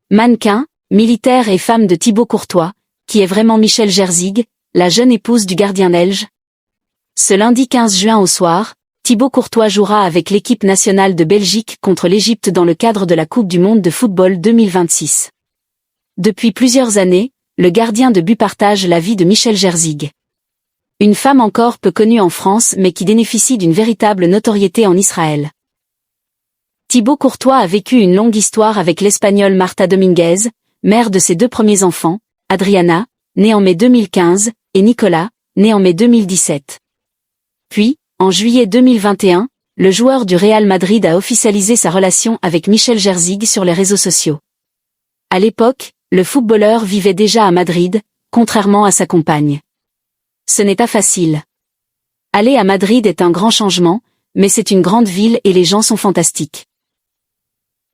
Mannequin, militaire et femme de Thibaut Courtois, qui est vraiment Michel Jerzig, la jeune épouse du gardien belge. Ce lundi 15 juin au soir, Thibaut Courtois jouera avec l'équipe nationale de Belgique contre l'Égypte dans le cadre de la Coupe du monde de football 2026. Depuis plusieurs années, le gardien de but partage la vie de Michel Jerzig. Une femme encore peu connue en France mais qui bénéficie d'une véritable notoriété en Israël. Thibaut Courtois a vécu une longue histoire avec l'Espagnole Marta Dominguez, mère de ses deux premiers enfants, Adriana, née en mai 2015, et Nicolas, né en mai 2017. Puis, en juillet 2021, le joueur du Real Madrid a officialisé sa relation avec Michel Jerzig sur les réseaux sociaux. À l'époque, le footballeur vivait déjà à Madrid, contrairement à sa compagne. Ce n'est pas facile. Aller à Madrid est un grand changement, mais c'est une grande ville et les gens sont fantastiques.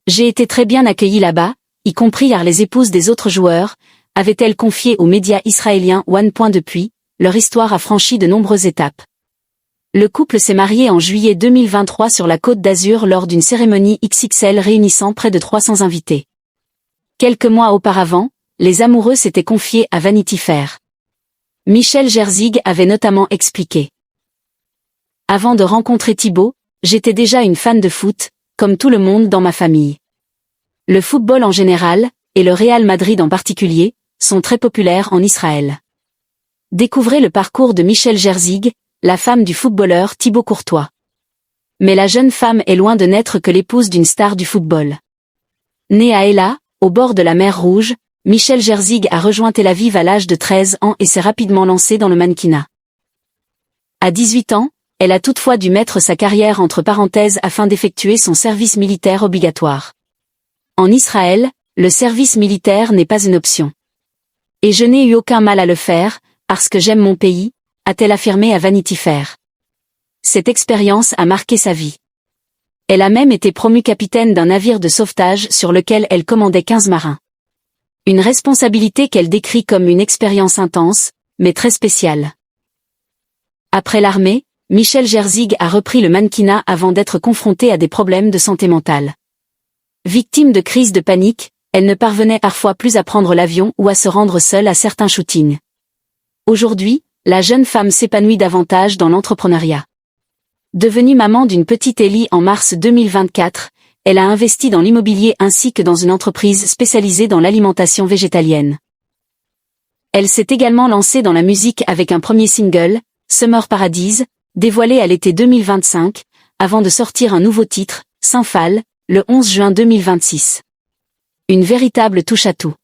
J'ai été très bien accueilli là-bas, y compris par les épouses des autres joueurs, avait-elle confié aux médias israéliens One. Depuis, leur histoire a franchi de nombreuses étapes. Le couple s'est marié en juillet 2023 sur la Côte d'Azur lors d'une cérémonie XXL réunissant près de 300 invités. Quelques mois auparavant, les amoureux s'étaient confiés à Vanity Fair. Michel Jerzig avait notamment expliqué. Avant de rencontrer Thibaut, j'étais déjà une fan de foot, comme tout le monde dans ma famille. Le football en général, et le Real Madrid en particulier, sont très populaires en Israël. Découvrez le parcours de Michel Jerzig, la femme du footballeur Thibaut Courtois. Mais la jeune femme est loin de n'être que l'épouse d'une star du football. Née à Ela, au bord de la mer Rouge, Michel Jerzig a rejoint Tel Aviv à l'âge de 13 ans et s'est rapidement lancée dans le mannequinat. À 18 ans, elle a toutefois dû mettre sa carrière entre parenthèses afin d'effectuer son service militaire obligatoire. En Israël, le service militaire n'est pas une option. Et je n'ai eu aucun mal à le faire, parce que j'aime mon pays, a-t-elle affirmé à Vanity Fair. Cette expérience a marqué sa vie. Elle a même été promue capitaine d'un navire de sauvetage sur lequel elle commandait 15 marins. Une responsabilité qu'elle décrit comme une expérience intense, mais très spéciale. Après l'armée, Michel Jerzig a repris le mannequinat avant d'être confrontée à des problèmes de santé mentale. Victime de crises de panique, elle ne parvenait parfois plus à prendre l'avion ou à se rendre seule à certains shootings. Aujourd'hui, la jeune femme s'épanouit davantage dans l'entrepreneuriat. Devenue maman d'une petite Ellie en mars 2024, elle a investi dans l'immobilier ainsi que dans une entreprise spécialisée dans l'alimentation végétalienne. Elle s'est également lancée dans la musique avec un premier single, Summer Paradise, dévoilé à l'été 2025, avant de sortir un nouveau titre, Symphal, le 11 juin 2026. Une véritable touche-à-tout.